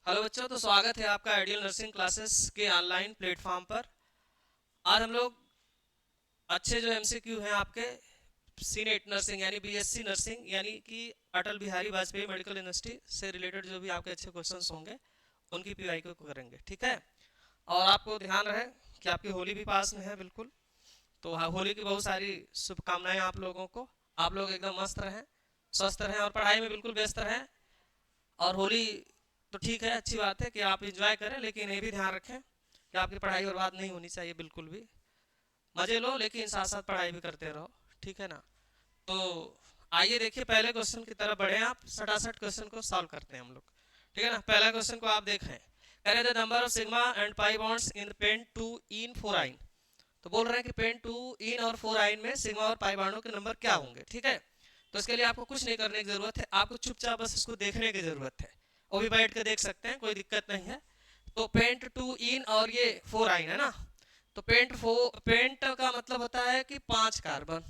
Hello बच्चों, तो स्वागत है आपका आइडियल नर्सिंग क्लासेस के ऑनलाइन प्लेटफॉर्म पर। आज हम लोग अच्छे जो एमसीक्यू हैं आपके सीनेट नर्सिंग यानी बीएससी नर्सिंग यानी कि अटल बिहारी वाजपेयी मेडिकल यूनिवर्सिटी से रिलेटेड जो भी आपके अच्छे क्वेश्चंस होंगे उनकी पीवाईक्यू को करेंगे, ठीक है। और आपको ध्यान रहे कि आपकी होली भी पास में है, बिल्कुल। तो होली की बहुत सारी शुभकामनाएं आप लोगों को। आप लोग एकदम मस्त रहें, स्वस्थ रहें और पढ़ाई में बिल्कुल व्यस्त रहें। और होली तो ठीक है, अच्छी बात है कि आप इंजॉय करें, लेकिन ये भी ध्यान रखें कि आपकी पढ़ाई बर्बाद नहीं होनी चाहिए। बिल्कुल भी मजे लो, लेकिन साथ साथ पढ़ाई भी करते रहो, ठीक है ना। तो आइए देखिए, पहले क्वेश्चन की तरफ बढ़े। आप सटासट क्वेश्चन को सॉल्व करते हैं हम लोग, ठीक है ना। पहला क्वेश्चन को आप देखें, कह रहे the number of sigma and pi bonds in pent two ene four yne. तो बोल रहे हैं कि पेन टू इन और फोर आइन में सिग्मा और पाई बॉन्डों के नंबर क्या होंगे, ठीक है। तो इसके लिए आपको कुछ नहीं करने की जरूरत है, आपको चुपचाप बस इसको देखने की जरूरत है। वो भी बैठ के देख सकते हैं, कोई दिक्कत नहीं है। तो पेंट टू इन और ये फोर आइन है ना। तो पेंट का मतलब होता है कि 5 कार्बन।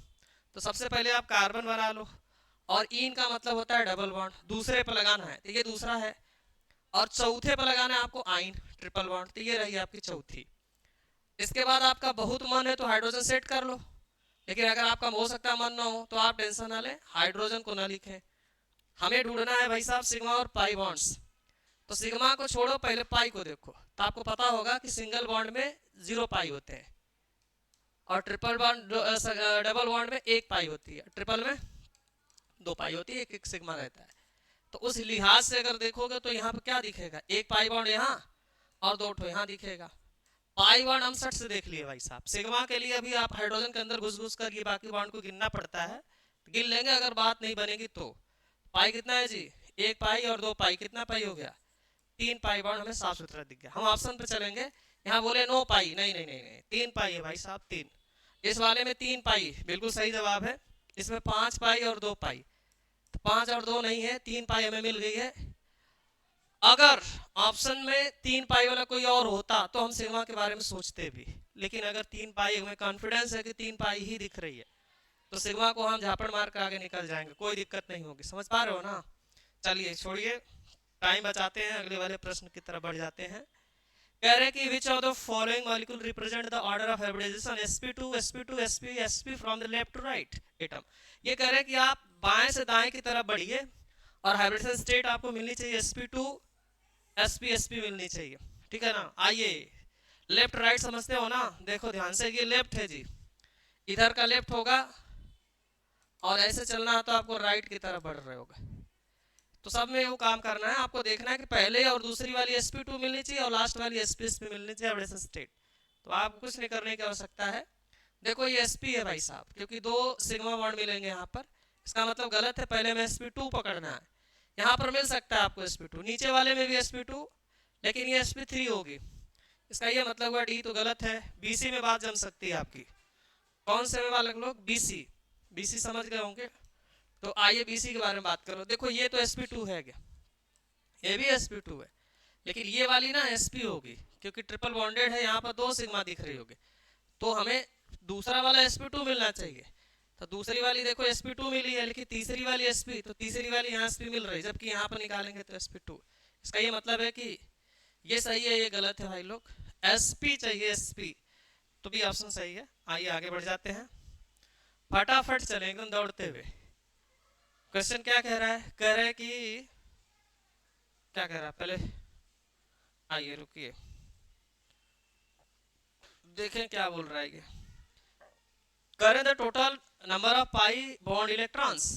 तो सबसे पहले आप कार्बन बना लो। और इन का मतलब होता है डबल बॉन्ड, दूसरे पर लगाना है, तो ये दूसरा है। और चौथे पर लगाना है आपको आइन, ट्रिपल बॉन्ड, तो ये रही आपकी चौथी। इसके बाद आपका बहुत मन है तो हाइड्रोजन सेट कर लो। लेकिन अगर आपका हो सकता है मन ना हो तो आप टेंशन ना लें, हाइड्रोजन को ना लिखें। हमें ढूंढना है भाई साहब सिग्मा और पाई बॉन्ड्स। तो सिग्मा को छोड़ो, पहले पाई को देखो, तो आपको पता होगा कि सिंगल बॉन्ड में 0 पाई होते हैं और ट्रिपल बॉन्ड डबल बॉन्ड में 1 पाई होती है, ट्रिपल में 2 पाई होती है, एक एक सिग्मा रहता है। तो उस लिहाज से अगर देखोगे तो यहाँ पर क्या दिखेगा, 1 पाई बॉन्ड यहाँ और 2 यहाँ दिखेगा। पाई बॉन्ड हम सट से देख लिए भाई साहब। सिग्मा के लिए अभी आप हाइड्रोजन के अंदर घुस घुस कर ये बाकी बॉन्ड को गिनना पड़ता है, तो गिन लेंगे अगर बात नहीं बनेगी तो। पाई कितना है जी, 1 पाई और 2 पाई, कितना पाई हो गया, 3 पाई बॉन्ड हमें साफ सुथरा दिख गया। हम ऑप्शन पे चलेंगे, यहाँ बोले 9 पाई, नहीं नहीं नहीं नहीं, 3 पाई है भाई साहब, 3। इस वाले में 3 पाई बिल्कुल सही जवाब है। इसमें 5 पाई और 2 पाई, तो 5 और 2 नहीं है, 3 पाई हमें मिल गई है। अगर ऑप्शन में 3 पाई वाला कोई और होता तो हम सिग्मा के बारे में सोचते भी, लेकिन अगर 3 पाई हमें कॉन्फिडेंस है कि 3 पाई ही दिख रही है, तो सिग्मा को हम झापड़ मार कर आगे निकल जाएंगे, कोई दिक्कत नहीं होगी। समझ पा रहे हो ना। चलिए छोड़िए, टाइम बचाते हैं, अगले वाले प्रश्न की तरफ बढ़ जाते हैं। कह रहे हैं कि which of the following molecule represent the order of hybridization sp2 sp2 sp sp from the left to right atom. ये कह रहे हैं कि आप बाएं से दाएं की तरफ बढ़िए और हाइब्रिडेशन स्टेट आपको मिलनी चाहिए sp2 sp मिलनी चाहिए, ठीक है ना। आइए, लेफ्ट राइट समझते हो ना, देखो ध्यान से, ये लेफ्ट है जी, इधर का लेफ्ट होगा और ऐसे चलना है तो आपको राइट की तरफ बढ़ रहे होगा। तो सब में वो काम करना है, आपको देखना है कि पहले और दूसरी वाली sp2 मिलनी चाहिए और लास्ट वाली sp मिलनी चाहिए हाइब्रिडेशन स्टेट। तो आपको कुछ नहीं करने की आवश्यकता है। देखो ये sp है भाई साहब, क्योंकि 2 सिग्मा बॉन्ड मिलेंगे यहाँ पर, इसका मतलब गलत है, पहले में sp2 पकड़ना है। यहाँ पर मिल सकता है आपको sp2, नीचे वाले में भी sp2, लेकिन ये sp3 होगी। इसका ये मतलब हुआ डी तो गलत है। बीसी में बात जम सकती है आपकी। कौन से में वाले लोग, बीसी, बीसी समझ गए होंगे। तो आइए बीसी के बारे में बात करो। देखो ये तो sp2 है क्या, ये भी sp2 है, लेकिन ये वाली ना sp होगी, क्योंकि ट्रिपल बॉन्डेड है, यहाँ पर 2 सिग्मा दिख रही होगी। तो हमें दूसरा वाला sp2 मिलना चाहिए। तो दूसरी वाली देखो sp2 मिली है, लेकिन तीसरी वाली sp, तो तीसरी वाली यहाँ sp मिल रही है, जबकि यहाँ पर निकालेंगे तो sp2। इसका ये मतलब है कि ये सही है, ये गलत है भाई लोग, sp चाहिए sp। तो भी ऑप्शन सही है। आइए आगे बढ़ जाते हैं, फटाफट चलें एकदम दौड़ते हुए। क्वेश्चन क्या कह रहा है, कह रहा है कि क्या कह रहा है, पहले आइए रुकिए देखें क्या बोल रहा है ये। करें the total number of pi bond electrons.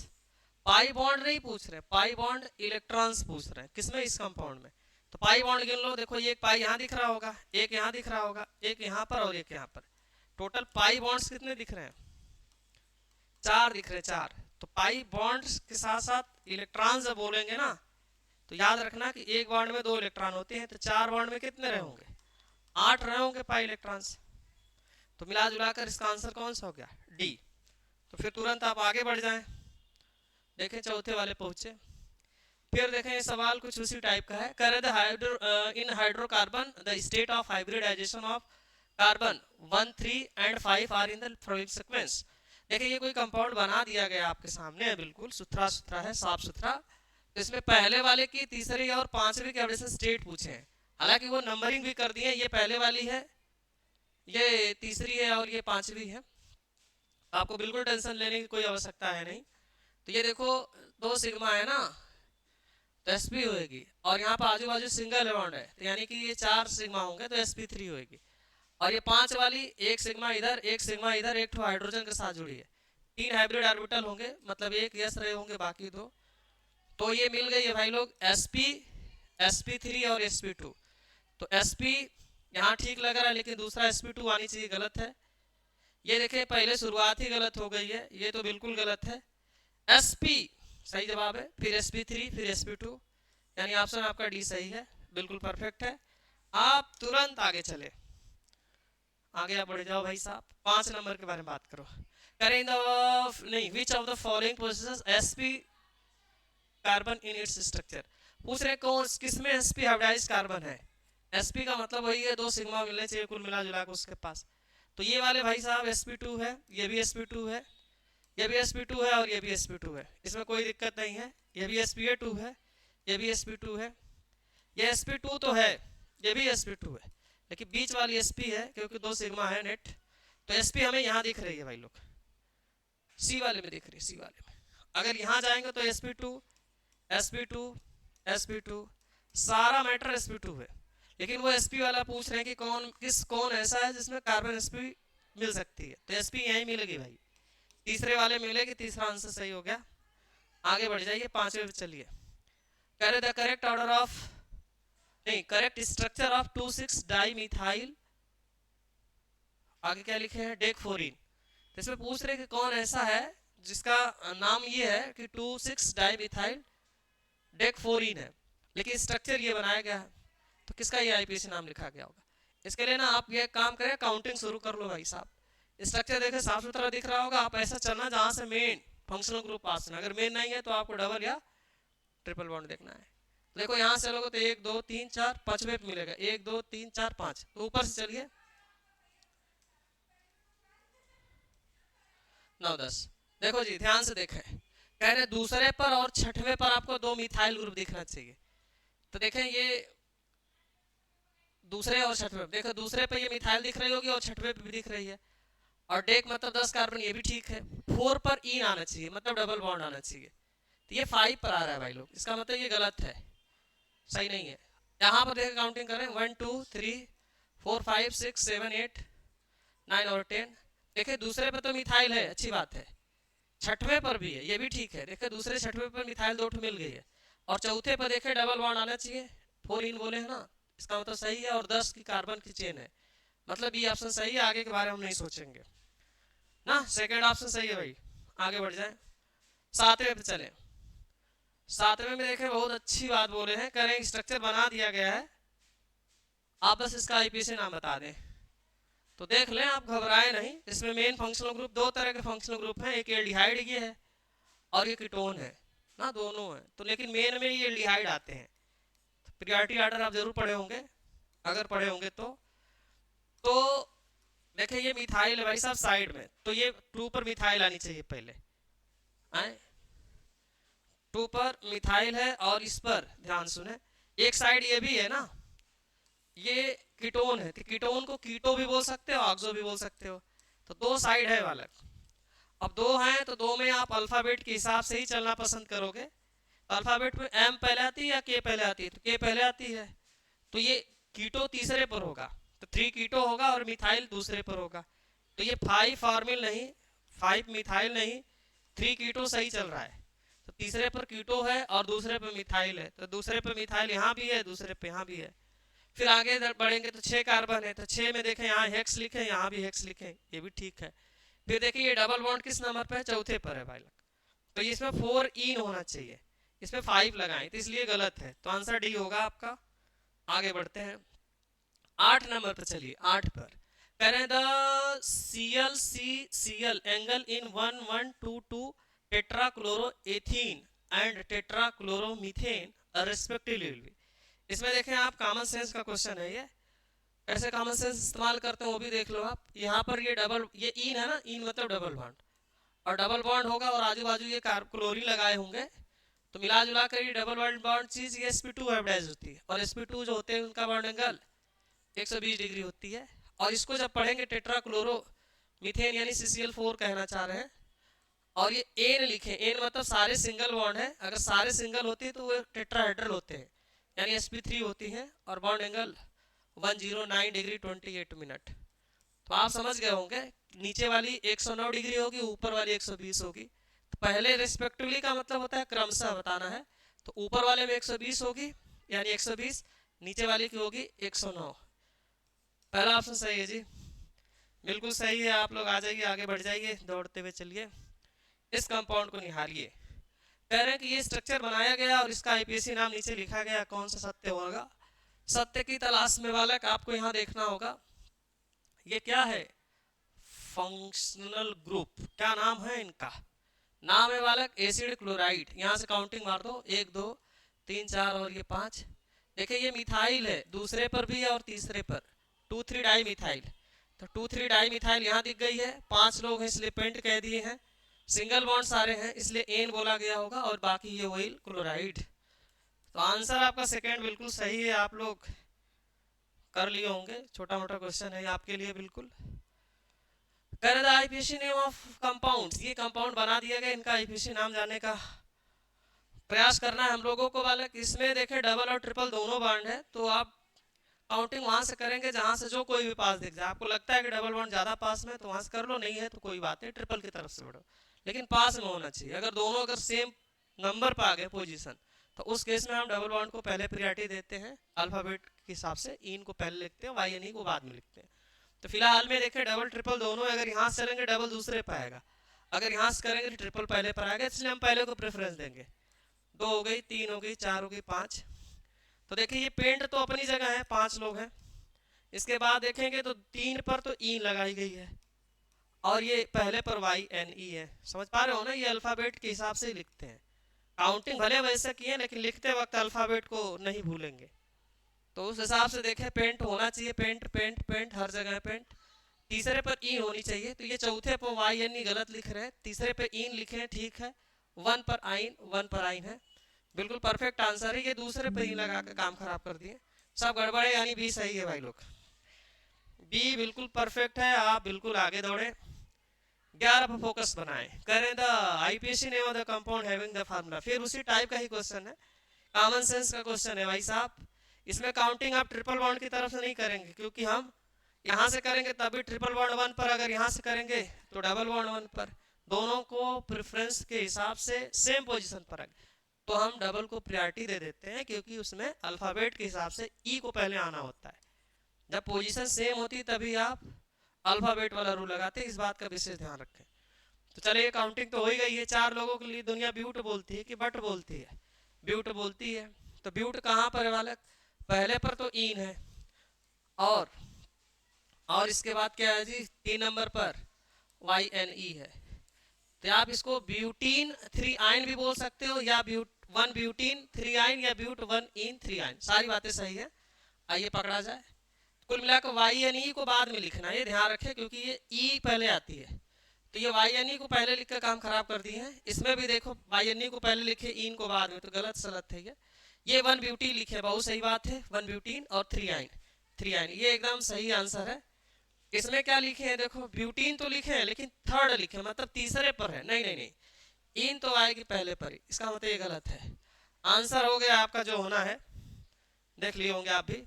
Pi bond नहीं पूछ रहे, पाई बॉन्ड इलेक्ट्रॉन्स पूछ रहे हैं, किसमें, इस कंपाउंड में। तो पाई बॉन्ड गिन लो, देखो ये एक पाई यहाँ दिख रहा होगा, एक यहाँ दिख रहा होगा, एक यहाँ पर और एक यहाँ पर। टोटल पाई बॉन्ड्स कितने दिख रहे हैं, 4 दिख रहे हैं, 4। तो पाई बॉन्ड्स के साथ साथ इलेक्ट्रॉन जब बोलेंगे ना, तो याद रखना कि एक बॉन्ड में 2 इलेक्ट्रॉन होते हैं, तो 4 बॉन्ड में कितने रहे होंगे, 8 रहे होंगे पाई इलेक्ट्रॉन्स। तो मिला जुलाकर इसका आंसर कौन सा हो गया, डी। तो फिर तुरंत आप आगे बढ़ जाएं, देखें चौथे वाले पहुंचे। फिर देखें ये सवाल कुछ उसी टाइप का है, करे the in hydrocarbon the state of hybridization of carbon 1 3 and 5 are in the following sequence. देखिए ये कोई कंपाउंड बना दिया गया आपके सामने है, बिल्कुल सुथरा सुथरा है, साफ सुथरा। तो इसमें पहले वाले की, तीसरे और पांचवे के एडिशन स्टेट पूछे हैं। हालांकि वो नंबरिंग भी कर दिए, ये पहले वाली है, ये तीसरी है और ये पांचवी है। आपको बिल्कुल टेंशन लेने की कोई आवश्यकता है नहीं। तो ये देखो 2 सिग्मा है ना, तो sp होएगी, और यहाँ पर आजू बाजू सिंगल बॉन्ड है, तो यानी कि ये 4 सिग्मा होंगे, तो sp3 होएगी। और ये 5 वाली, एक सिग्मा इधर, एक सिग्मा इधर, एक तो हाइड्रोजन के साथ जुड़ी है, 3 हाइब्रिड ऑर्बिटल होंगे, मतलब एक यस रहे होंगे, बाकी 2। तो ये मिल गई है भाई लोग sp, sp3 और sp2। तो sp यहाँ ठीक लग रहा है, लेकिन दूसरा sp2 आनी चाहिए, गलत है। ये देखें पहले शुरुआत ही गलत हो गई है, ये तो बिल्कुल गलत है। sp सही जवाब है, फिर sp3, फिर sp2, यानी ऑप्शन आपका डी सही है, बिल्कुल परफेक्ट है। आप तुरंत आगे चले, आगे आप बढ़ जाओ भाई साहब। 5 नंबर के बारे में बात करो। करें द नहीं, विच of the following processes sp carbon in its structure. पूछ रहे कौन किसमें sp हाइब्रिडाइज कार्बन है। sp का मतलब वही है 2 सिग्मा मिलने चाहिए कुल मिला जुला के उसके पास। तो ये वाले भाई साहब sp2 है, ये भी sp2 है, ये भी sp2 है और ये भी sp2 है, इसमें कोई दिक्कत नहीं है। ये भी spa2 है, ये भी sp2 है, ये sp2 तो है, ये भी sp2 है, लेकिन बीच वाली sp है क्योंकि 2 सिग्मा है नेट। तो sp हमें यहाँ दिख रही है भाई लोग, c वाले में दिख रही है, c वाले में। अगर यहाँ जाएंगे तो sp2, sp2, sp2, सारा मैटर sp2 है, लेकिन वो sp वाला पूछ रहे हैं कि कौन ऐसा है जिसमें कार्बन sp मिल सकती है। तो sp यहीं मिलेगी भाई, तीसरे वाले मिलेगी, तीसरा आंसर सही हो गया। आगे बढ़ जाइए, 5वें पे चलिए। करे द करेक्ट ऑर्डर ऑफ, नहीं, करेक्ट स्ट्रक्चर ऑफ 2,6 डाइमिथाइल, आगे क्या लिखे हैं, डेक्फोरिन। तो इसमें पूछ रहे कि कौन ऐसा है जिसका नाम ये है कि 2,6 डाइमिथाइल डेक्फोरिन है, लेकिन स्ट्रक्चर ये बनाया गया है। तो किसका ये आईपीसी नाम लिखा गया होगा। इसके लिए ना आप ये काम करें, काउंटिंग शुरू कर लो भाई साहब। स्ट्रक्चर देखे साफ सुथरा दिख रहा होगा, आप ऐसा चलना जहां से मेन फंक्शनल ग्रुप पास है। अगर मेन नहीं है तो आपको डबल या ट्रिपल बॉन्ड देखना है। देखो यहाँ से चलोगे तो 1 2 3 4 5वें पे मिलेगा, 1 2 3 4 5। तो ऊपर से चलिए 9 10। देखो जी ध्यान से देखें, कह रहे दूसरे पर और छठवें पर आपको 2 मिथाइल ग्रुप दिखना चाहिए। तो देखें ये दूसरे और छठवें, देखो दूसरे पे ये मिथाइल दिख रही होगी और छठवें पे भी दिख रही है। और डेक मतलब 10 कार्बन, ये भी ठीक है। 4 पर इन आना चाहिए, मतलब डबल बॉन्ड आना चाहिए। तो ये 5 पर आ रहा है भाई लोग, इसका मतलब ये गलत है, सही नहीं है। यहाँ पर देखिए काउंटिंग करें, 1 2 3 4 5 6 7 8 9 और 10। देखिए दूसरे पर तो मिथाइल है, अच्छी बात है, छठवें पर भी है, ये भी ठीक है। देखिए दूसरे छठवें पर मिथाइल 2 मिल गई है, और चौथे पर देखिए डबल बॉन्ड आना चाहिए, 4 इन बोले है ना, इसका मतलब सही है। और 10 की कार्बन की चेन है, मतलब ये ऑप्शन सही है। आगे के बारे में हम नहीं सोचेंगे ना, सेकेंड ऑप्शन सही है भाई। आगे बढ़ जाए, 7वें पे चले। 7वें में देखें बहुत अच्छी बात बोले हैं, करें स्ट्रक्चर बना दिया गया है, आप बस इसका आईपीसी नाम बता दें। तो देख लें, आप घबराए नहीं। इसमें मेन फंक्शनल ग्रुप 2 तरह के फंक्शनल ग्रुप हैं, एक एल्डिहाइड ये है और ये कीटोन है ना, दोनों है। तो लेकिन मेन में ये एल्डिहाइड आते हैं। तो प्रियोरिटी ऑर्डर आप जरूर पढ़े होंगे, अगर पढ़े होंगे तो देखिए ये मिथाइल है भाई साहब साइड में, तो ये 2 पर मिथाइल आनी चाहिए पहले, आए 2 पर मिथाइल है। और इस पर ध्यान सुने, एक साइड ये भी है ना, ये कीटोन है, तो कीटोन को कीटो भी बोल सकते हो, ऑक्सो भी बोल सकते हो। तो 2 साइड है वाला। अब 2 हैं तो 2 में आप अल्फाबेट के हिसाब से ही चलना पसंद करोगे। तो अल्फाबेट में एम पहले आती है या के पहले आती है, तो के पहले आती है। तो ये कीटो तीसरे पर होगा, तो 3 कीटो होगा और मिथाइल दूसरे पर होगा। तो ये 5 फॉर्मिल नहीं, 5 मिथाइल नहीं, 3 कीटो सही चल रहा है। तो तीसरे पर कीटो है और दूसरे पर मिथाइल है, तो दूसरे पर मिथाइल यहाँ भी है, दूसरे पे यहाँ भी है। फिर आगे बढ़ेंगे तो 6 कार्बन है, तो 6 में देखें यहाँ हेक्स लिखें, यहाँ भी हेक्स लिखें, ये भी ठीक है। फिर देखिए ये डबल बॉन्ड किस नंबर पे है, चौथे पर है भाई लोग। तो इसमें 4 इन होना चाहिए, इसमें 5 लगाएं, तो इसलिए गलत है। तो आंसर डी होगा आपका। आगे बढ़ते हैं, 8 नंबर पर चलिए। 8 पर करें the ClCCl angle in 1122 tetrachloroethene and tetrachloromethane respectively. इसमें देखें आप, कॉमन सेंस का क्वेश्चन है ये, कैसे कॉमन सेंस इस्तेमाल करते हैं वो भी देख लो आप। यहाँ पर ये डबल, ये इन है ना, इन मतलब डबल बॉन्ड, और डबल बॉन्ड होगा और आजू बाजू ये क्लोरीन लगाए होंगे, तो मिला जुला कर ये डबल बॉन्ड चीज ये sp2 हाइब्रिडाइज होती है, और sp2 जो होते हैं उनका बॉन्ड एंगल 120 डिग्री होती है। और इसको जब पढ़ेंगे टेट्राक्लोरो मीथेन यानी CCl4 कहना चाह रहे हैं, और ये एन लिखे, एन मतलब सारे सिंगल बॉन्ड है, अगर सारे सिंगल होते हैं तो वो टेट्राहेड्रल होते हैं यानी sp3 होती है, और बॉन्ड एंगल 109 डिग्री 28 मिनट। तो आप समझ गए होंगे नीचे वाली 109 डिग्री होगी, ऊपर वाली 120 होगी। तो पहले रिस्पेक्टिवली का मतलब होता है क्रमशः बताना है, तो ऊपर वाले में 120 होगी यानी 120, नीचे वाली की होगी 109। पहला ऑप्शन सही है जी, बिल्कुल सही है। आप लोग आ जाइए, आगे बढ़ जाइए, दौड़ते हुए चलिए, इस कंपाउंड को निहारिए। कह रहे हैं कि ये स्ट्रक्चर बनाया गया और इसका आईपीएसी नाम नीचे लिखा गया, कौन सा सत्य होगा? सत्य की तलाश में बालक आपको यहाँ देखना होगा, ये क्या है? Functional group. क्या नाम है इनका? नाम है बालक एसिड क्लोराइड। यहाँ से काउंटिंग मार दो, 1 2 3 4 और ये 5। देखिए ये मिथाइल है, दूसरे पर भी है और तीसरे पर 2,3 डाई मिथाइल। तो 2,3 डाई मिथाइल यहाँ दिख गई है, 5 लोग हैं इसलिए पेंट कह दिए हैं, सिंगल बॉन्ड सारे हैं इसलिए एन बोला गया होगा, और बाकी ये व्हील क्लोराइड। तो आंसर आपका सेकेंड बिल्कुल सही है, आप लोग कर लिए होंगे, छोटा मोटा क्वेश्चन है आपके लिए बिल्कुल। कर the IPC name of compounds, ये कंपाउंड बना दिया गया, इनका आईपीसी नाम जानने का प्रयास करना है हम लोगों को बालक। इसमें देखें डबल और ट्रिपल दोनों बॉन्ड है, तो आप काउंटिंग वहां से करेंगे जहां से जो कोई भी पास दिख जाए। आपको लगता है कि डबल बॉन्ड ज्यादा पास में तो वहां से कर लो, नहीं है तो कोई बात नहीं, ट्रिपल की तरफ से बढ़ो, लेकिन पास में होना चाहिए। अगर दोनों अगर सेम नंबर पर आ गए पोजीशन, तो उस केस में हम डबल बॉन्ड को पहले प्रियरिटी देते हैं, अल्फाबेट के हिसाब से इन को पहले लिखते हैं, वाई एन ई को बाद में लिखते हैं। तो फिलहाल में देखें डबल ट्रिपल दोनों, अगर यहाँ से करेंगे डबल दूसरे पर आएगा, अगर यहाँ से करेंगे तो ट्रिपल पहले पर आएगा, इसलिए हम पहले को प्रेफरेंस देंगे। 2 हो गई, 3 हो गई, 4 हो गई, 5। तो देखिए ये पेंट तो अपनी जगह है, 5 लोग हैं। इसके बाद देखेंगे तो 3 पर तो ई लगाई गई है, और ये पहले पर वाई एन ई है। समझ पा रहे हो ना, ये अल्फाबेट के हिसाब से ही लिखते हैं। काउंटिंग भले वैसे की है, लेकिन लिखते वक्त अल्फाबेट को नहीं भूलेंगे। तो उस हिसाब से देखें पेंट होना चाहिए, पेंट पेंट पेंट हर जगह पेंट। तीसरे पर ई होनी चाहिए, तो ये चौथे पर वाई एन ई गलत लिख रहे हैं, तीसरे पर इन लिखे हैं, ठीक है। 1 पर आइन, 1 पर आइन है, बिल्कुल परफेक्ट आंसर है। ये दूसरे पर ई लगा कर काम खराब कर दिए, सब गड़बड़ है, यानी बी सही है भाई लोग, बी बिल्कुल परफेक्ट है। आप बिल्कुल आगे दौड़े, 11 पर फोकस बनाएं। करें the IPC name of the compound having the formula, फिर उसी टाइप का ही क्वेश्चन है, कॉमन सेंस का क्वेश्चन है भाई साहब। इसमें काउंटिंग आप ट्रिपल बॉन्ड की तरफ से नहीं करेंगे, क्योंकि हम यहाँ से करेंगे तभी ट्रिपल बॉन्ड 1 पर, अगर यहाँ से करेंगे तो डबल बॉन्ड 1 पर। दोनों को प्रेफरेंस के हिसाब से सेम पोजीशन पर है, तो हम डबल को प्रायोरिटी दे देते हैं, क्योंकि उसमें अल्फाबेट के हिसाब से ई को पहले आना होता है। जब पोजीशन सेम होती तभी आप अल्फाबेट वाला रूल लगाते हैं, इस बात का विशेष ध्यान रखें। तो चलिए काउंटिंग तो हो ही गई है। 4 लोगों के लिए दुनिया ब्यूट बोलती है कि बट बोलती है? ब्यूट बोलती है। तो ब्यूट कहाँ पर है बालक? पहले पर तो इन है, और इसके बाद क्या है जी? 3 नंबर पर वाई एन ई है। तो आप इसको ब्यूटीन 3 आइन भी बोल सकते हो, या ब्यूट 1 ब्यूटीन 3 आइन, या ब्यूट 1 इन 3 आइन, सारी बातें सही है। आइए पकड़ा जाए। कुल मिलाकर वाई एन ई को बाद में लिखना है, ये ध्यान रखें, क्योंकि ये ई पहले आती है। तो ये वाई एन ई को पहले लिख कर काम खराब कर दिए हैं। इसमें भी देखो वाई एन ई को पहले लिखे, इन को बाद में, तो गलत सलत है ये 1 ब्यूटी लिखे, बहुत सही बात है, 1 ब्यूटीन और 3 आइन, 3 आइन, ये एकदम सही आंसर है। इसमें क्या लिखे हैं? देखो ब्यूटीन तो लिखे हैं, लेकिन थर्ड लिखे, मतलब तीसरे पर है। नहीं नहीं नहीं, इन तो आएगी पहले पर ही, इसका मतलब ये गलत है। आंसर हो गया आपका जो होना है, देख लिए होंगे आप भी।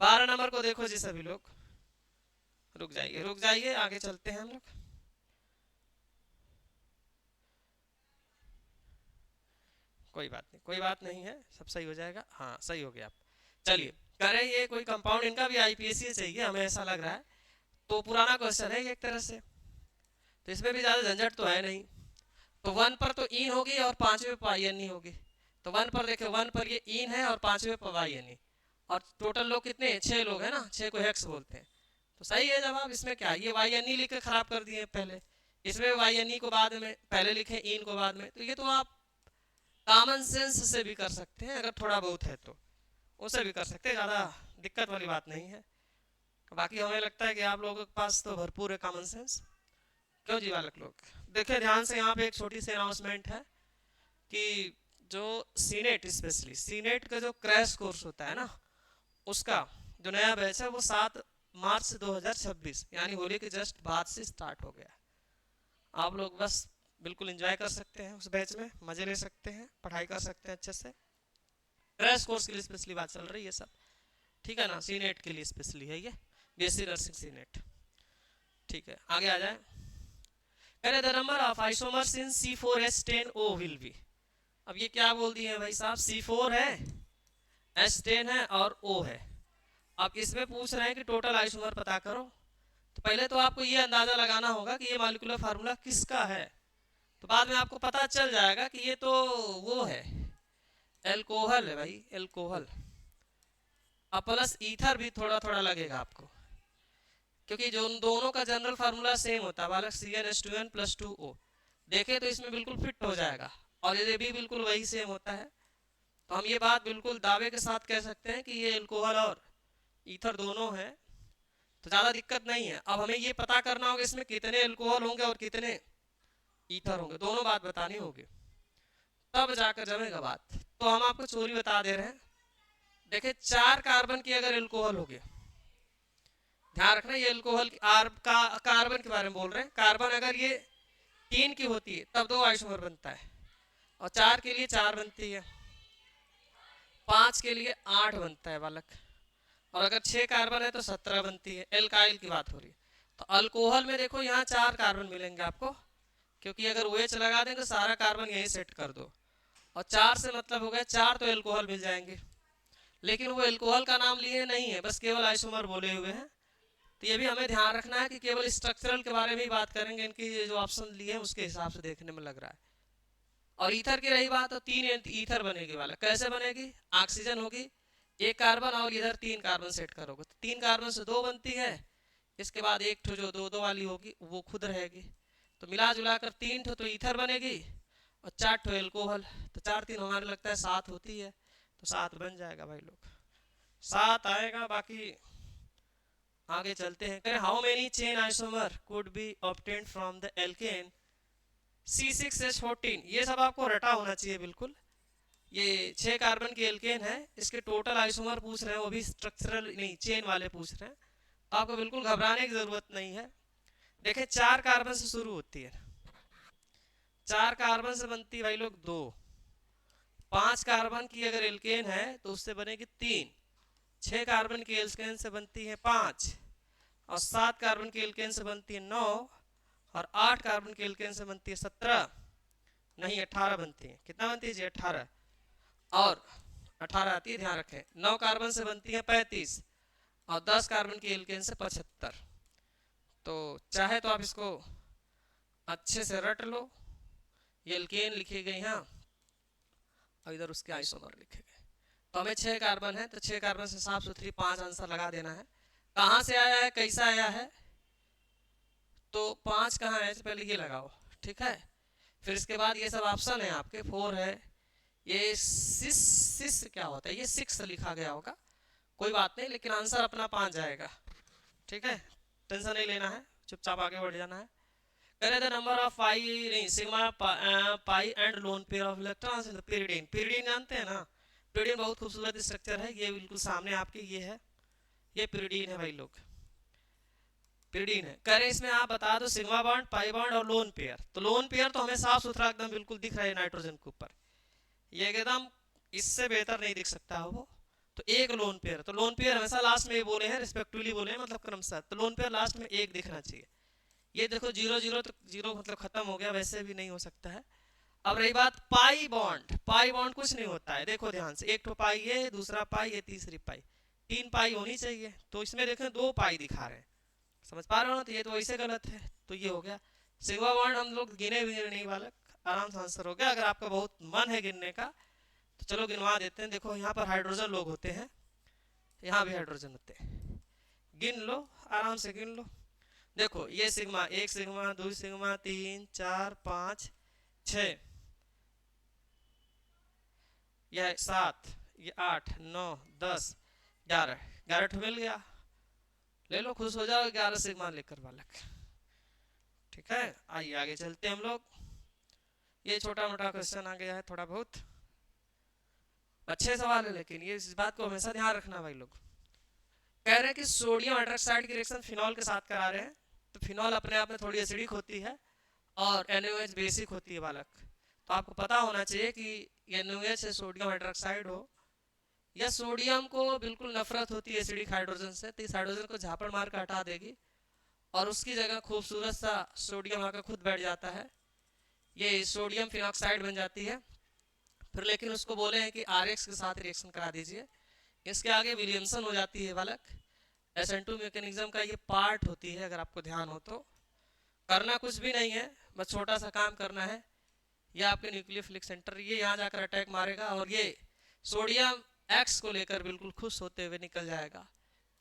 12 नंबर को देखो जी सभी लोग, रुक जाइए रुक जाइए, आगे चलते हैं हम लोग। कोई बात नहीं, कोई बात नहीं है, सब सही हो जाएगा। हाँ सही हो गया आप। चलिए करें, ये कोई कंपाउंड, इनका भी आईपीएससी चाहिए हमें, ऐसा लग रहा है। तो पुराना क्वेश्चन है ये एक तरह से, तो इसमें भी ज्यादा झंझट तो है नहीं। तो 1 पर तो इन होगी और 5वें पर आई एन ई होगी। तो 1 पर देखिए, 1 पर ये इन है और 5वें पर वाई एन ई, और टोटल लोग कितने? 6 लोग हैं ना, 6 को हेक्स बोलते हैं। तो सही है जवाब। इसमें क्या, ये वाई एन ई लिख के खराब कर दिए पहले, इसमें वाई एन ई को बाद में पहले लिखे, इन को बाद में। तो ये तो आप कॉमन सेंस से भी कर सकते हैं, अगर थोड़ा बहुत है तो उसे भी कर सकते हैं, ज़्यादा दिक्कत वाली बात नहीं है। बाकी हमें लगता है कि आप लोगों के पास तो भरपूर है कॉमन सेंस, क्यों जी बालक लोग? देखिए ध्यान से, यहाँ पे एक छोटी सी अनाउंसमेंट है कि जो सीनेट, स्पेशली सीनेट का जो क्रैश कोर्स होता है ना, उसका जो नया बैच है वो 7 मार्च 2026 यानी होली के जस्ट बाद से स्टार्ट हो गया। आप लोग बस बिल्कुल एंजॉय कर सकते हैं उस बैच में, मजे ले सकते हैं, पढ़ाई कर सकते हैं अच्छे से। क्रैश कोर्स के लिए स्पेशली बात चल रही है सब, ठीक है ना। सीनेट के लिए स्पेशली है ये, बीएससी नर्सिंग सीनेट। ठीक है, आगे आ जाए। कह रहे the number of isomers in C4H10O will be. अब ये क्या बोल दिए हैं भाई साहब, C4 है, H10 है और O है। अब इसमें पूछ रहे हैं कि टोटल आइसोमर पता करो। तो पहले तो आपको ये अंदाजा लगाना होगा कि ये मॉलिक्यूलर फार्मूला किसका है। तो बाद में आपको पता चल जाएगा कि ये तो वो है, एल्कोहल है भाई, एल्कोहल। अब प्लस ईथर भी थोड़ा थोड़ा लगेगा आपको, क्योंकि जो उन दोनों का जनरल फार्मूला सेम होता है बालक, CnH2n+2O। देखे तो इसमें बिल्कुल फिट हो जाएगा, और ये भी बिल्कुल वही सेम होता है। तो हम ये बात बिल्कुल दावे के साथ कह सकते हैं कि ये एल्कोहल और ईथर दोनों है, तो ज़्यादा दिक्कत नहीं है। अब हमें ये पता करना होगा इसमें कितने एल्कोहल होंगे और कितने ईथर होंगे, दोनों बात बतानी होगी, तब जाकर जमेगा बात। तो हम आपको चोरी बता दे रहे हैं। देखिए 4 कार्बन की अगर एल्कोहल होगी, ध्यान रखना ये एल्कोहल कार्बन के बारे में बोल रहे हैं। कार्बन अगर ये 3 की होती है तब 2 आइसोमर बनता है, और 4 के लिए 4 बनती है, 5 के लिए 8 बनता है बालक, और अगर 6 कार्बन है तो 17 बनती है। एल्काइल की बात हो रही है। तो अल्कोहल में देखो यहाँ 4 कार्बन मिलेंगे आपको, क्योंकि अगर OH लगा देंगे तो सारा कार्बन यहीं सेट कर दो, और 4 से मतलब हो गया 4 तो एल्कोहल मिल जाएंगे। लेकिन वो एल्कोहल का नाम लिए नहीं है, बस केवल आइसोमर बोले हुए हैं। तो ये भी हमें ध्यान रखना है कि केवल स्ट्रक्चरल के बारे में ही बात करेंगे, इनकी जो ऑप्शन लिए हैं उसके हिसाब से देखने में लग रहा है। और ईथर की रही बात तो 3 ईथर बनेगी वाला, कैसे बनेगी, ऑक्सीजन होगी 1 कार्बन और इधर 3 कार्बन सेट करोगे तो 3 कार्बन से 2 बनती है। इसके बाद एक ठो जो 2-2 वाली होगी वो खुद रहेगी, तो मिला जुला कर 3 ठो तो ईथर बनेगी और 4 ठो एल्कोहल। तो 4 3 हमारे लगता है 7 होती है, तो 7 बन जाएगा भाई लोग, 7 आएगा। बाकी आगे चलते हैं। How many chain isomer could be obtained from the alkene C6H14। ये सब आपको रटा होना चाहिए बिल्कुल। ये 6 कार्बन की एल्केन है, इसके टोटल आइसोमर पूछ रहे हैं, वो भी स्ट्रक्चरल नहीं चेन वाले पूछ रहे हैं। तो आपको बिल्कुल घबराने की जरूरत नहीं है। देखें 4 कार्बन से शुरू होती है, 4 कार्बन से बनती है भाई लोग 2, 5 कार्बन की अगर एल्केन है तो उससे बनेगी 3, 6 कार्बन की एल्केन से बनती है 5, और 7 कार्बन की एल्केन से बनती है 9, और 8 कार्बन की एल्केन से बनती है 17, नहीं 18 बनती है। कितना बनती है जी, 18, और 18 आती है, ध्यान रखें। 9 कार्बन से बनती है 35, और 10 कार्बन की एल्केन से 75। तो चाहे तो आप इसको अच्छे से रट लो, ये एल्केन लिखी गई यहाँ और इधर उसके आइसोमर लिखे गए। तो हमें 6 कार्बन है, तो 6 कार्बन से साफ सुथरी 5 आंसर लगा देना है। कहाँ से आया है, कैसा आया है, तो 5 कहाँ है, पहले ये लगाओ, ठीक है। फिर इसके बाद ये सब ऑप्शन है आपके, 4 है, ये 6 क्या होता है, ये 6 लिखा गया होगा, कोई बात नहीं, लेकिन आंसर अपना 5 जाएगा, ठीक है। टेंशन नहीं लेना है, चुपचाप आगे बढ़ जाना है। करे द नंबर ऑफ पाई नहीं sigma pi and lone pair of electrons in the pyridine। pyridine जानते हैं ना, pyridine बहुत खूबसूरत स्ट्रक्चर है, ये बिल्कुल सामने आपके ये है, ये pyridine है भाई लोग, pyridine है। करें इसमें आप बता दो सिग्मा बॉन्ड, पाई बॉन्ड और लोन पेयर। तो लोन पेयर तो हमें साफ सुथरा एकदम बिल्कुल दिख रहा है नाइट्रोजन के ऊपर, ये एकदम इससे बेहतर नहीं दिख सकता है वो। तो एक लोन पेयर, तो लोन पेयर हमेशा लास्ट में बोले हैं, रिस्पेक्टिवली बोले हैं, मतलब क्रमशः। तो लोन पेयर लास्ट में एक दिखना चाहिए। ये देखो 0 0 तो 0 मतलब खत्म हो गया, वैसे भी नहीं हो सकता है। अब रही बात पाई बॉन्ड, पाई बॉन्ड कुछ नहीं होता है, देखो ध्यान से, एक तो पाई ये, दूसरा पाई ये, तीसरी पाई, 3 पाई होनी चाहिए। तो इसमें देखें 2 पाई दिखा रहे हैं, समझ पा रहे हो ना, तो ये तो वैसे गलत है। तो ये हो गया सिग्मा बॉन्ड, हम लोग गिने भी नहीं बालक, आराम से आंसर हो गया। अगर आपका बहुत मन है गिनने का तो चलो गिनवा देते हैं। देखो यहाँ पर हाइड्रोजन लोग होते हैं, यहाँ भी हाइड्रोजन होते हैं, गिन लो, आराम से गिन लो। देखो ये सिग्मा 1 सिग्मा 2 सिग्मा 3 4 5 6, यह 7, ये 8 9 10 11, 11 मिल गया, ले लो, खुश हो जाओ 11 सिग्मा लेकर बालक, ठीक है। आइए आगे चलते हैं हम लोग। ये छोटा मोटा क्वेश्चन आ गया है थोड़ा बहुत, अच्छे सवाल है, लेकिन ये इस बात को हमेशा ध्यान रखना भाई लोग। कह रहे हैं कि सोडियम हाइड्रोक्साइड की रिएक्शन फिनॉल के साथ करा रहे हैं, तो फिनॉल अपने आप में थोड़ी एसिडिक होती है और NaOH बेसिक होती है बालक। तो आपको पता होना चाहिए कि NaOH है सोडियम हाइड्रोक्साइड हो, या सोडियम को बिल्कुल नफरत होती है एसिडिक हाइड्रोजन से, तो इस हाइड्रोजन को झापड़ मार कर हटा देगी और उसकी जगह खूबसूरत सा सोडियम आकर खुद बैठ जाता है, ये सोडियम फिनॉक्साइड बन जाती है। फिर लेकिन उसको बोले हैं कि RX के साथ रिएक्शन करा दीजिए, इसके आगे विलियमसन हो जाती है बालक। SN2 मैकेनिज्म का ये पार्ट होती है, अगर आपको ध्यान हो तो। करना कुछ भी नहीं है, बस छोटा सा काम करना है। ये आपके न्यूक्लियोफिलिक सेंटर, ये यहाँ जाकर अटैक मारेगा और ये सोडियम X को लेकर बिल्कुल खुश होते हुए निकल जाएगा।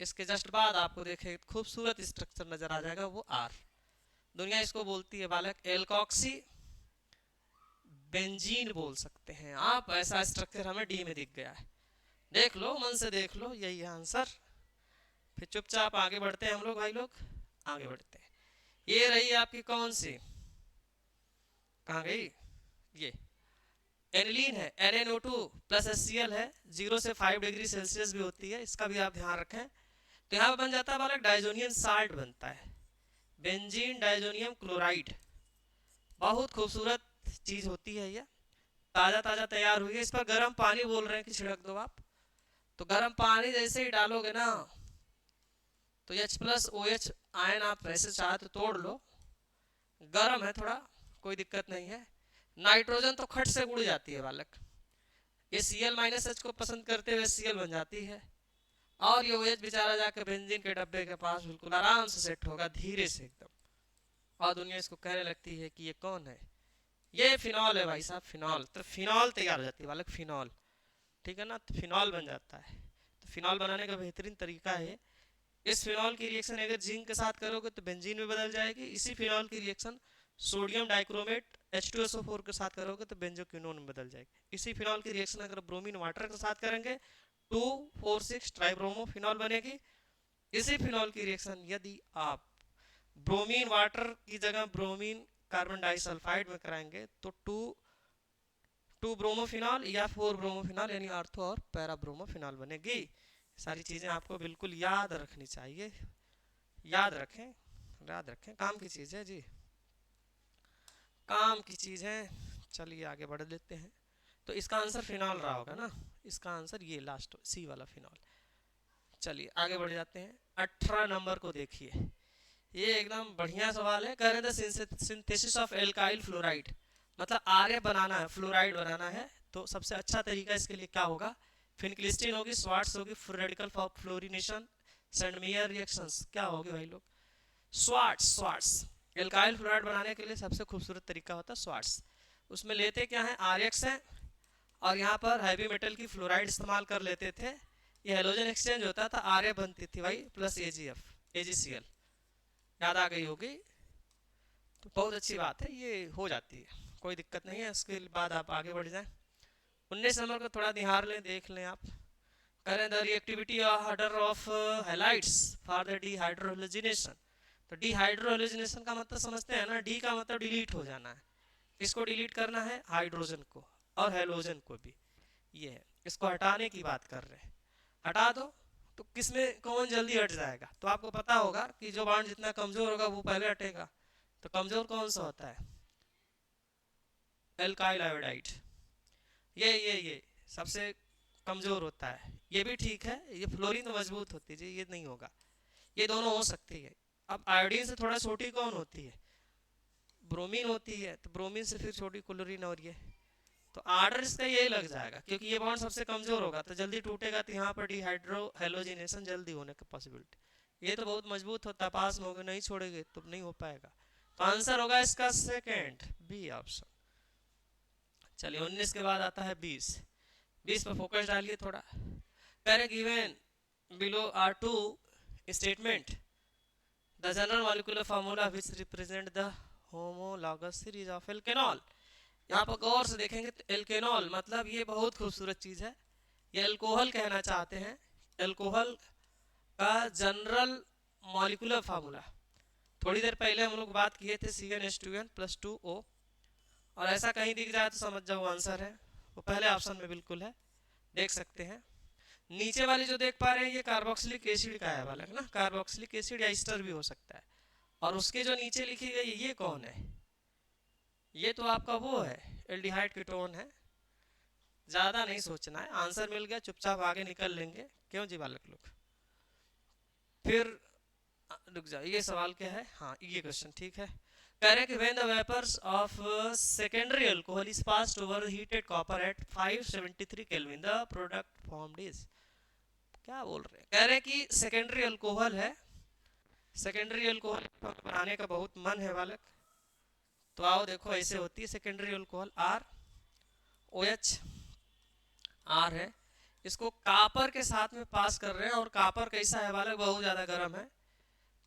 इसके जस्ट बाद आपको देखे खूबसूरत स्ट्रक्चर नजर आ जाएगा, वो R। दुनिया इसको बोलती है बालक एल्कोक्सी बेंजीन बोल सकते हैं आप। ऐसा स्ट्रक्चर हमें डी में दिख गया है, देख लो, मन से देख लो, यही है आंसर। फिर चुपचाप आगे बढ़ते हैं हम लोग भाई लोग, आगे बढ़ते हैं। ये रही आपकी कौन सी, कहाँ गई, ये एनिलीन है, NaNO2 प्लस HCl है, 0 से 5 डिग्री सेल्सियस भी होती है, इसका भी आप ध्यान रखें। तो यहाँ बन जाता है बालक डाइजोनियम साल्ट बनता है, बेंजीन डाइजोनियम क्लोराइड। बहुत खूबसूरत चीज होती है ये, ताजा ताजा तैयार हुई है। इस पर गर्म पानी बोल रहे हैं कि छिड़क दो आप, तो गर्म पानी जैसे ही डालोगे ना, तो H+OH आयन आप वैसे चाहे तो तोड़ लो, गर्म है थोड़ा, कोई दिक्कत नहीं है। नाइट्रोजन तो खट से उड़ जाती है बालक, ये Cl-H को पसंद करते हुए Cl बन जाती है, और ये OH बेचारा जाकर बेंजीन के डब्बे के पास बिल्कुल आराम से सेट होगा, धीरे से एकदम, और दुनिया इसको कहने लगती है कि ये कौन है, ये फिनॉल है भाई साहब, फिनॉल। तो फिनॉल तैयार हो जाती है बालक, फिनॉल, ठीक है ना, तो फिनॉल बन जाता है। तो फिनॉल बनाने का बेहतरीन तरीका है, इस फिनॉल की रिएक्शन अगर जिंक के साथ करोगे तो बेंजीन में बदल जाएगी। इसी फिनॉल की रिएक्शन सोडियम डाइक्रोमेट H2SO4 के साथ करोगे तो बेंजोक्विनोन में बदल जाएगी। इसी फिनॉल की रिएक्शन अगर ब्रोमीन वाटर के साथ करेंगे 2,4,6 ट्राइब्रोमोफिनॉल बनेगी। इसी फिनॉल की रिएक्शन यदि आप ब्रोमीन वाटर की जगह ब्रोमीन कार्बन डाइसल्फाइड में कराएंगे तो 2 ब्रोमोफिनॉल या 4 ब्रोमोफिनॉल यानी ऑर्थो और पैरा ब्रोमोफिनॉल बनेगी। सारी चीजें आपको बिल्कुल याद रखनी चाहिए, याद रखें, याद रखें, काम की चीज है जी, काम की चीज है। चलिए आगे बढ़ लेते हैं। तो इसका आंसर फिनॉल रहा होगा ना, इसका आंसर ये लास्ट सी वाला फिनॉल। चलिए आगे बढ़ जाते हैं। 18 नंबर को देखिए, ये एकदम बढ़िया सवाल है। कह रहे थे सिंथेसिस ऑफ एल्काइल फ्लोराइड, मतलब आर्य बनाना है, फ्लोराइड बनाना है, तो सबसे अच्छा तरीका इसके लिए क्या होगा, फिनक्लिस्टीन होगी, स्वार्ट्स होगी, free radical fluorination, Sandmeyer reactions, क्या होगी भाई लोग, स्वार्ट्स। स्वार्ट्स एल्काइल फ्लोराइड बनाने के लिए सबसे खूबसूरत तरीका होता है स्वार्ट्स। उसमें लेते क्या है, RX है, और यहाँ पर हैवी मेटल की फ्लोराइड इस्तेमाल कर लेते थे, ये हेलोजन एक्सचेंज होता था, आर्य बनती थी भाई प्लस AgCl, याद आ गई होगी, तो बहुत अच्छी बात है, ये हो जाती है, कोई दिक्कत नहीं है। इसके बाद आप आगे बढ़ जाएं। 19 नंबर को थोड़ा ध्यान लें, देख लें आप। करें the reactivity order of halides for the dehydrohalogenation. तो डिहाइड्रोहेलोजिनेशन का मतलब समझते हैं ना, डी का मतलब डिलीट हो जाना है, इसको डिलीट करना है, हाइड्रोजन को और हेलोजन को भी, ये है, इसको हटाने की बात कर रहे हैं। हटा दो तो किसमें कौन जल्दी हट जाएगा, तो आपको पता होगा कि जो बॉन्ड जितना कमजोर होगा वो पहले हटेगा। तो कमजोर कौन सा होता है, एल्काइल आयोडाइड, ये सबसे कमजोर होता है, ये भी ठीक है। ये फ्लोरीन तो मजबूत होती है, ये नहीं होगा, ये दोनों हो सकती है। अब आयोडीन से थोड़ा छोटी कौन होती है, ब्रोमीन होती है, तो ब्रोमीन से फिर छोटी क्लोरीन, और ये तो आर्डर इसका यही लग जाएगा, क्योंकि ये बॉन्ड सबसे कमजोर होगा तो जल्दी टूटेगा, तो यहाँ पर डिहाइड्रो हेलोजिनेशन जल्दी होने की पॉसिबिलिटी। ये तो बहुत मजबूत होता है, पास में होगा, नहीं छोड़ेंगे तो नहीं हो पाएगा। तो आंसर होगा इसका सेकेंड, बी ऑप्शन। चलिए 19 के बाद आता है 20। 20 पर फोकस डालिए थोड़ा। करें given below are two statement the general molecular formula which represent the homologous series of alkanol. यहाँ पर गौर से देखेंगे तो एल्केनॉल मतलब ये बहुत खूबसूरत चीज है, ये अल्कोहल कहना चाहते हैं, अल्कोहल का जनरल मॉलिक्यूलर फार्मूला। थोड़ी देर पहले हम लोग बात किए थे CnH2n+2O, और ऐसा कहीं दिख जाए तो समझ जाओ आंसर है, वो पहले ऑप्शन में बिल्कुल है। देख सकते हैं। नीचे वाली जो देख पा रहे हैं ये कार्बोक्सिलिक एसिड का है वाला ना, कार्बोक्सिलिक एसिड या ईस्टर भी हो सकता है। और उसके जो नीचे लिखी गई ये कौन है, ये तो आपका वो है एल्डिहाइड कीटोन है। ज्यादा नहीं सोचना है, आंसर मिल गया चुपचाप आगे निकल लेंगे, क्यों जी बालक लोग। फिर रुक जाओ, ये सवाल क्या है, हाँ ये क्वेश्चन ठीक है। कह रहे हैं कि when the vapours of secondary alcohol is passed over heated copper at 573 kelvin the product formed is, क्या बोल रहे हैं, कह रहे हैं कि सेकेंडरी अल्कोहल है, सेकेंडरी अल्कोहल बनाने का बहुत मन है बालक, तो आओ देखो ऐसे होती है secondary alcohol, R O H R है, इसको कापर के साथ में पास कर रहे हैं, और कापर कैसा है बालक, बहुत ज्यादा गर्म है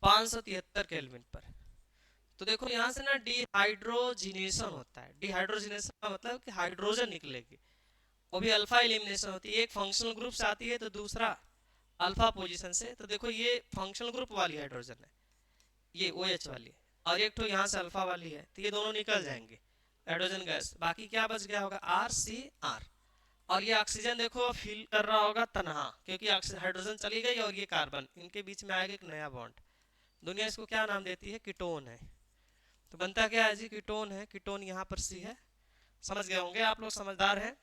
573 केल्विन पर। तो देखो यहाँ से ना डिहाइड्रोजिनेशन होता है, डिहाइड्रोजिनेशन का मतलब कि हाइड्रोजन निकलेगी, वो भी अल्फा एलिमिनेशन होती है, एक फंक्शनल ग्रुप से आती है तो दूसरा अल्फा पोजीशन से। तो देखो ये फंक्शनल ग्रुप वाली हाइड्रोजन है, ये ओ OH वाली, और एक तो यहाँ से अल्फा वाली है, तो ये दोनों निकल जाएंगे हाइड्रोजन गैस, बाकी क्या बच गया होगा आर सी आर। और ये ऑक्सीजन देखो फील कर रहा होगा तनहा, क्योंकि हाइड्रोजन चली गई और ये कार्बन, इनके बीच में आएगा एक नया बॉन्ड, दुनिया इसको क्या नाम देती है, कीटोन है। तो बनता क्या है जी, कीटोन है, कीटोन यहाँ पर सी है। समझ गए होंगे आप लोग, समझदार हैं,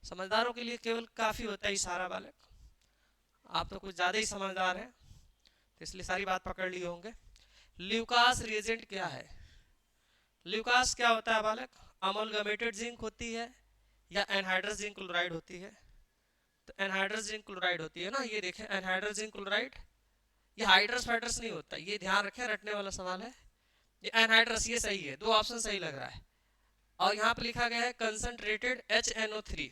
समझदारों के लिए केवल काफी होता है इशारा बालक, आप तो कुछ ज्यादा ही समझदार हैं, तो इसलिए सारी बात पकड़ लिए होंगे। ल्यूकास रिएजेंट क्या है, ल्यूकास क्या होता है बालक, अमलगमेटेड जिंक होती है या एनहाइड्रस जिंक क्लोराइड होती है, तो एनहाइड्रस जिंक क्लोराइड होती है ना, ये देखें एनहाइड्रस जिंक क्लोराइड, ये हाइड्रस फाइड्रस नहीं होता, ये ध्यान रखें, रटने वाला सवाल है, ये एनहाइड्रस, ये सही है, दो ऑप्शन सही लग रहा है। और यहाँ पे लिखा गया है कंसंट्रेटेड HNO3,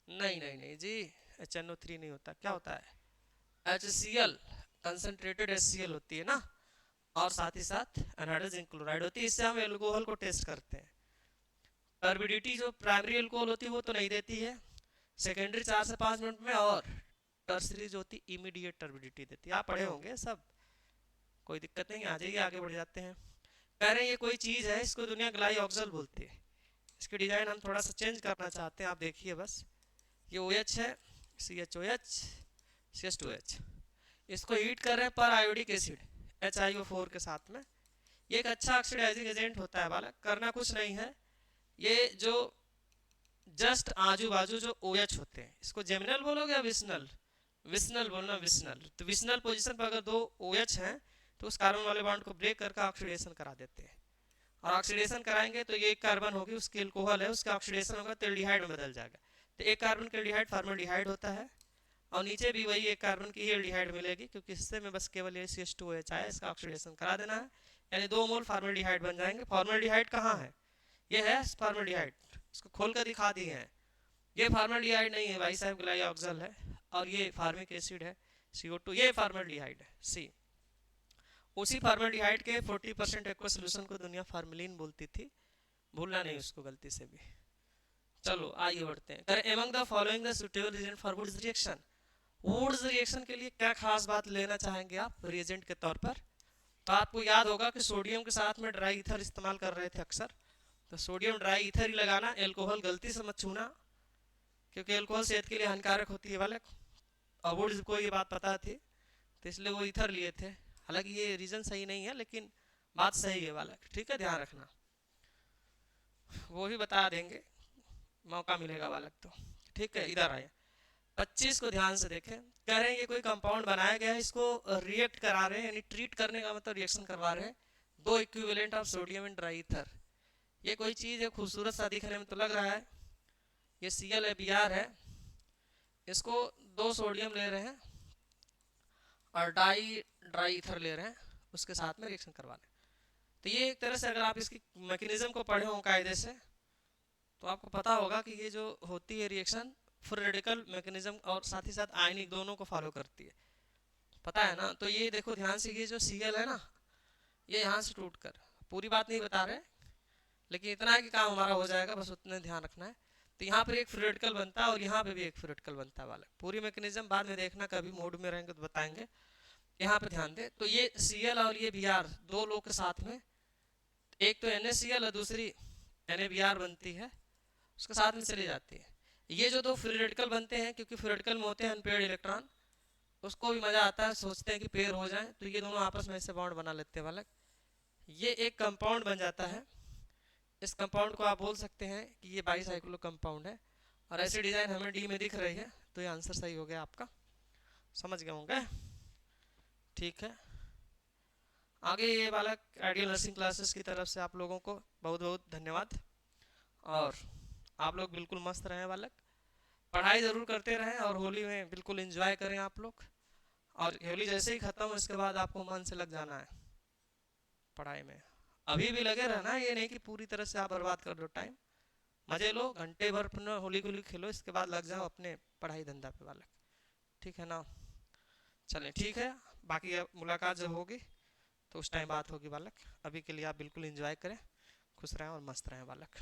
नहीं नहीं नहीं जी, HNO3 नहीं होता, क्या होता है HCl, कंसंट्रेटेड HCl होती है ना, और साथ ही साथ एनहाइड्रस जिंक क्लोराइड होती है, इससे हम एल्कोहल को टेस्ट करते हैं। टर्बिडिटी जो प्राइमरी एल्कोहल होती है वो तो नहीं देती है, सेकेंडरी 4 से 5 मिनट में, और टर्सरी जो होती है इमीडिएट टर्बिडिटी देती है, आप पढ़े होंगे सब, कोई दिक्कत नहीं, आ जाइए आगे बढ़ जाते हैं। कह रहे हैं ये कोई चीज़ है, इसको दुनिया ग्लाइऑक्सल बोलती है, इसकी डिजाइन हम थोड़ा सा चेंज करना चाहते हैं, आप देखिए बस, ये OH है, CHOH CH2H, इसको हीट कर रहे हैं पर आयोडिक एसिड HiO4 के साथ में, ये एक अच्छा ऑक्सीडाइजिंग एजेंट होता है बालक, करना कुछ नहीं है, ये जो जस्ट आजू बाजू जो OH होते हैं, इसको जेमिनल बोलोगे या विस्नल, विस्नल बोलना, विस्नल, तो विस्नल पोजीशन पर अगर दो OH हैं तो उस कार्बन वाले बॉन्ड को ब्रेक करके ऑक्सीडेशन करा देते हैं, और ऑक्सीडेशन कराएंगे तो ये एक कार्बन होगी, उसकी अल्कोहल है, उसका ऑक्सीडेशन होगा तो एल्डिहाइड में बदल जाएगा, तो एक कार्बन का एल्डिहाइड फॉर्मल्डिहाइड होता है, और नीचे भी वही एक कार्बन की एल्डिहाइड मिलेगी, क्योंकि इससे में बस केवल ये CH2OH आया, इसका ऑक्सीडेशन करा देना है, यानी 2 मोल फॉर्मल्डिहाइड बन जाएंगे। फॉर्मल्डिहाइड कहाँ है, ये है फॉर्मल्डिहाइड, इसको खोल कर दिखा दिए हैं, ये फॉर्मल्डिहाइड नहीं है भाई साहब, ग्लाइऑक्सल है, और ये फार्मिक एसिड है CO2, ये फॉर्मल्डिहाइड है सी। उसी फॉर्मल्डिहाइड के 40% एक्वा सोल्यूशन को दुनिया फार्मेलिन बोलती थी, भूलना नहीं उसको गलती से भी। चलो आगे बढ़ते हैं। Among the following the suitable reagent for Wurtz reaction, Wurtz reaction के लिए क्या खास बात लेना चाहेंगे आप रिएजेंट के तौर पर, तो आपको याद होगा कि सोडियम के साथ में ड्राई ईथर इस्तेमाल कर रहे थे अक्सर, तो सोडियम ड्राई ईथर ही लगाना, एल्कोहल गलती से मत छूना, क्योंकि एल्कोहल सेहत के लिए हानिकारक होती है बालक, और वुड्स को ये बात पता थी, तो इसलिए वो ईथर लिए थे, हालांकि ये रीजन सही नहीं है लेकिन बात सही है बालक, ठीक है ध्यान रखना, वो भी बता देंगे, मौका मिलेगा बालक तो, ठीक है। इधर आए 25 को ध्यान से देखें, कह रहे हैं ये कोई कंपाउंड बनाया गया है, इसको रिएक्ट करा रहे हैं, यानी ट्रीट करने का मतलब रिएक्शन करवा रहे हैं, दो equivalent of sodium and dry ether, ये कोई चीज़ है खूबसूरत सा दिखने में तो लग रहा है, ये Cl Br है, इसको दो सोडियम ले रहे हैं और ड्राई ईथर ले रहे हैं, उसके साथ में रिएक्शन करवा रहे हैं, तो ये एक तरह से अगर आप इसकी मैकेनिज्म को पढ़े हो कायदे से तो आपको पता होगा कि ये जो होती है रिएक्शन फ्री रेडिकल मैकेनिज्म और साथ ही साथ आयनिक दोनों को फॉलो करती है, पता है ना। तो ये देखो ध्यान से, ये जो Cl है ना, ये यहाँ से टूट कर, पूरी बात नहीं बता रहे लेकिन इतना है कि काम हमारा हो जाएगा, बस उतने ध्यान रखना है। तो यहाँ पर एक फ्री रेडिकल बनता है और यहाँ पे भी एक फ्री रेडिकल बनता है वाला, पूरी मैकेनिज्म बाद में देखना, कभी मोड में रहेंगे तो बताएंगे, यहाँ पे ध्यान दे। तो ये Cl और ये Br दो लोग के साथ में, एक तो NaCl और दूसरी NaBr बनती है, उसके साथ में चली जाती है, ये जो दो फ्री रेडिकल बनते हैं, क्योंकि फ्री रेडिकल में होते हैं अनपेयर्ड इलेक्ट्रॉन, उसको भी मजा आता है, सोचते हैं कि पेयर हो जाए, तो ये दोनों आपस में ऐसे बॉन्ड बना लेते हैं बालक। ये एक कंपाउंड बन जाता है। इस कंपाउंड को आप बोल सकते हैं कि ये बाईसाइक्लो कंपाउंड है। और ऐसी डिजाइन हमें डी में दिख रही है, तो ये आंसर सही हो गया आपका। समझ गए होंगे? ठीक है। आगे ये बालक आइडियल नर्सिंग क्लासेस की तरफ से आप लोगों को बहुत बहुत धन्यवाद। और आप लोग बिल्कुल मस्त रहें बालक, पढ़ाई ज़रूर करते रहें, और होली में बिल्कुल एंजॉय करें आप लोग। और होली जैसे ही ख़त्म हो, इसके बाद आपको मन से लग जाना है पढ़ाई में। अभी भी लगे रहना, ये नहीं कि पूरी तरह से आप बर्बाद कर दो टाइम। मजे लो, घंटे भर अपना होली गोली खेलो, इसके बाद लग जाओ अपने पढ़ाई धंधा पे बालक। ठीक है ना? चलें, ठीक है। बाकी अब मुलाकात जब होगी तो उस टाइम बात होगी बालक। अभी के लिए आप बिल्कुल एंजॉय करें, खुश रहें और मस्त रहें बालक।